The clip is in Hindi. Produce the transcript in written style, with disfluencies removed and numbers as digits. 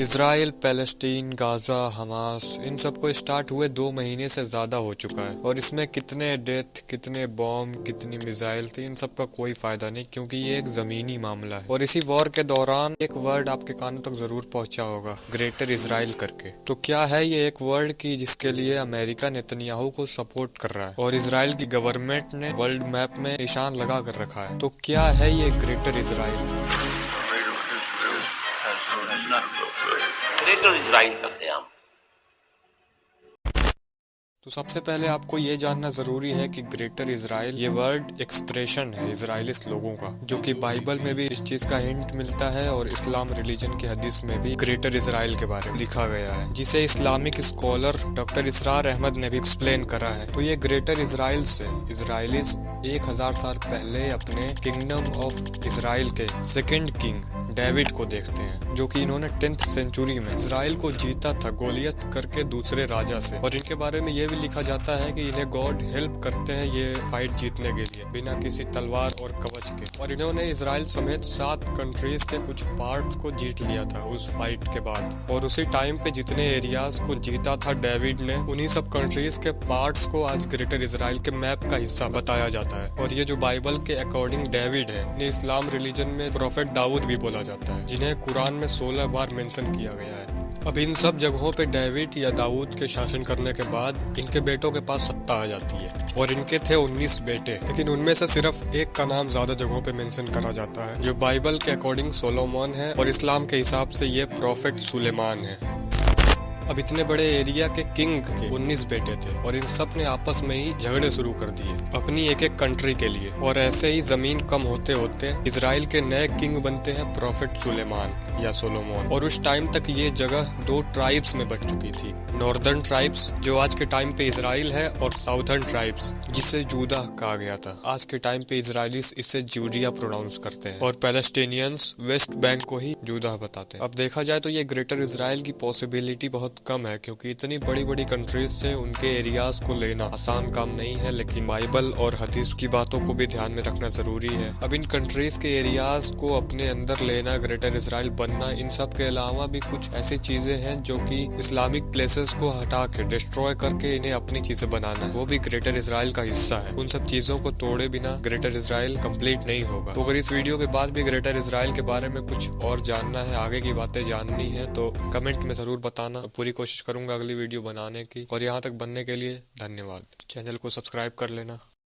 इसराइल, पैलेस्टीन, गाजा, हमास, इन सबको स्टार्ट हुए 2 महीने से ज्यादा हो चुका है और इसमें कितने डेथ, कितने बॉम्ब, कितनी मिसाइल थी, इन सब का कोई फायदा नहीं क्योंकि ये एक जमीनी मामला है। और इसी वॉर के दौरान एक वर्ड आपके कानों तक जरूर पहुंचा होगा, ग्रेटर इसराइल करके। तो क्या है ये एक वर्ड की जिसके लिए अमेरिका नेतन्याहू को सपोर्ट कर रहा है और इसराइल की गवर्नमेंट ने वर्ल्ड मैप में निशान लगा कर रखा है। तो क्या है ये ग्रेटर इसराइल? ग्रेटर इसराइल का क़याम। तो सबसे पहले आपको ये जानना जरूरी है कि ग्रेटर इसराइल ये वर्ड एक्सप्रेशन है इजराइलिस लोगों का, जो कि बाइबल में भी इस चीज का हिंट मिलता है और इस्लाम रिलीजन के हदीस में भी ग्रेटर इसराइल के बारे में लिखा गया है, जिसे इस्लामिक स्कॉलर डॉक्टर इसरार अहमद ने भी एक्सप्लेन करा है। तो ये ग्रेटर इसराइल से इजराइलिस 1000 साल पहले अपने किंगडम ऑफ इसराइल के सेकेंड किंग डेविड को देखते हैं, जो कि इन्होंने 10th सेंचुरी में इसराइल को जीता था गोलियत करके दूसरे राजा से। और इनके बारे में ये भी लिखा जाता है कि इन्हें गॉड हेल्प करते हैं ये फाइट जीतने के लिए बिना किसी तलवार और कवच के। और इन्होंने इसराइल समेत 7 कंट्रीज के कुछ पार्ट्स को जीत लिया था उस फाइट के बाद। और उसी टाइम पे जितने एरियाज को जीता था डेविड ने, उन्हीं सब कंट्रीज के पार्ट्स को आज ग्रेटर इसराइल के मैप का हिस्सा बताया जाता है। और ये जो बाइबल के अकॉर्डिंग डेविड है, इन्हें इस्लाम रिलीजन में प्रोफेट दाऊद भी बोला जाता है, जिन्हें कुरान में 16 बार मेंशन किया गया है। अब इन सब जगहों पे डेविड या दाऊद के शासन करने के बाद इनके बेटों के पास सत्ता आ जाती है और इनके थे 19 बेटे, लेकिन उनमें से सिर्फ एक का नाम ज्यादा जगहों पे मेंशन करा जाता है, जो बाइबल के अकॉर्डिंग सोलोमन है और इस्लाम के हिसाब से ये प्रोफेट सुलेमान है। अब इतने बड़े एरिया के किंग के 19 बेटे थे और इन सब ने आपस में ही झगड़े शुरू कर दिए अपनी एक एक कंट्री के लिए। और ऐसे ही जमीन कम होते होते इसराइल के नए किंग बनते हैं प्रोफेट सुलेमान या सोलोमन। और उस टाइम तक ये जगह 2 ट्राइब्स में बट चुकी थी, नॉर्दर्न ट्राइब्स जो आज के टाइम पे इसराइल है और साउथर्न ट्राइब्स जिसे जूदा कहा गया था। आज के टाइम पे इसराइलिस इसे जूडिया प्रोनाउंस करते हैं और पैलेस्टीनियंस वेस्ट बैंक को ही जूदा बताते हैं। अब देखा जाए तो ये ग्रेटर इसराइल की पॉसिबिलिटी बहुत कम है क्योंकि इतनी बड़ी बड़ी कंट्रीज से उनके एरियाज को लेना आसान काम नहीं है, लेकिन बाइबल और हदीस की बातों को भी ध्यान में रखना जरूरी है। अब इन कंट्रीज के एरियाज को अपने अंदर लेना, ग्रेटर इसराइल बनना, इन सब के अलावा भी कुछ ऐसी चीजें हैं जो कि इस्लामिक प्लेसेस को हटा के डिस्ट्रॉय करके इन्हें अपनी चीजें बनाना, वो भी ग्रेटर इसराइल का हिस्सा है। उन सब चीजों को तोड़े बिना ग्रेटर इसराइल कंप्लीट नहीं होगा। तो अगर इस वीडियो के बाद भी ग्रेटर इसराइल के बारे में कुछ और जानना है, आगे की बातें जाननी है, तो कमेंट में जरूर बताना। पूरी कोशिश करूंगा अगली वीडियो बनाने की। और यहाँ तक बनने के लिए धन्यवाद। चैनल को सब्सक्राइब कर लेना।